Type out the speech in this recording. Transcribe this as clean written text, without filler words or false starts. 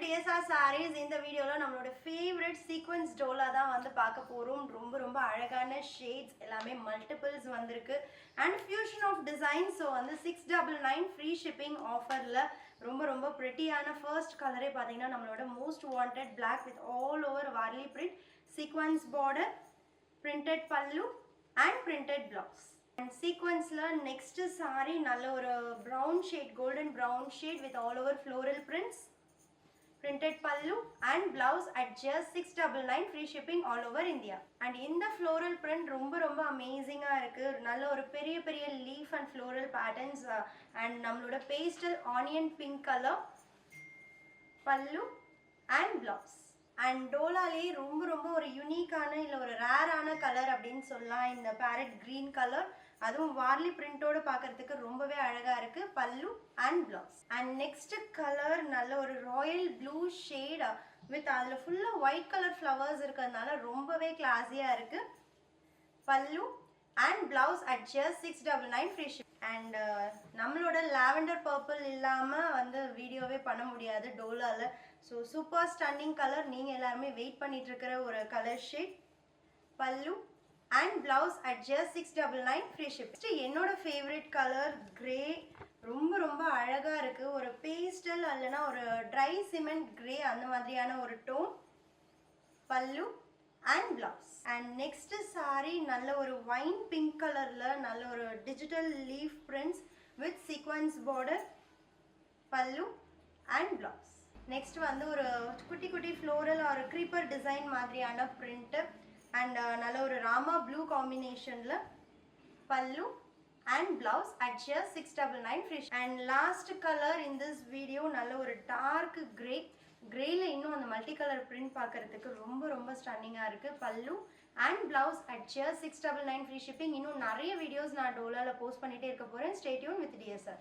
DSR sarees. இந்த வீடியோல நம்மளோட ஃபேவரட் சீக்வென்ஸ் டோலா தான் வந்து பார்க்க போறோம். ரொம்ப அழகான ஷேட்ஸ் எல்லாமே மல்டிபிள்ஸ் வந்திருக்கு and fusion of design. so வந்து 699 free shipping ஆஃபர்ல ரொம்ப prettyயான ஃபர்ஸ்ட் கலரே பாத்தீங்கன்னா நம்மளோட most wanted black with all over varley print, sequence border, printed pallu and printed blouse. And sequence la next saree நல்ல ஒரு brown shade, golden brown shade with all over floral prints, printed pallu and blouse at just 699 free shipping all over India. And இந்த floral print ரொம்ப amazing இருக்கு. நல்ல ஒரு பெரிய leaf and floral patterns and நம்மளோட pastel onion pink color pallu and blouse. And டோலாலே ரொம்ப ஒரு யூனிக்கான இல்ல ஒரு ரேரான கலர் அப்படின்னு சொல்லலாம் இந்த parrot green கலர். அதுவும் வார்லி பிரிண்டோட பார்க்கிறதுக்கு ரொம்பவே அழகா இருக்கு. பல்லு and blouse. And next colour நல்ல ஒரு ராயல் ப்ளூ ஷேட் வித் அதுல ஃபுல்லா ஒயிட் கலர் ஃப்ளவர்ஸ் இருக்கிறதுனால ரொம்பவே கிளாஸியா இருக்கு. பல்லு and blouse at just 699 free shipping. And நம்மளோட lavender purple இல்லாம வந்து வீடியோவே பண்ண முடியாது டோலால. so super stunning கலர், நீங்க எல்லாரும் வெயிட் பண்ணிட்டு இருக்கிற ஒரு கலர் ஷேட். பல்லு and blouse at just 699 free shipping. என்னோட ஃபேவரட் கலர் கிரே, ரொம்ப அழகா இருக்கு. ஒரு பேஸ்டல் அல்லனா ஒரு ட்ரை சிமெண்ட் கிரே அந்த மாதிரியான ஒரு டோன். பல்லு and blouse. And next saree நல்ல ஒரு wine pink கலர்ல நல்ல ஒரு digital leaf prints with sequence border, pallu and blouse. next வந்து ஒரு குட்டி floral or creeper design மாதிரியான print and நல்ல ஒரு rama blue combinationல pallu and blouse at just 699 free. and last color in this video நல்ல ஒரு dark grey. கிரேல இன்னும் அந்த மல்டி கலர் பிரிண்ட் பார்க்கிறதுக்கு ரொம்ப ஸ்டன்னிங்கா இருக்கு. பல்லு and blouse at just 699 free shipping. இன்னும் நிறைய வீடியோஸ் நான் டோலால போஸ்ட் பண்ணிட்டே இருக்க போறேன். stay tuned with DSR.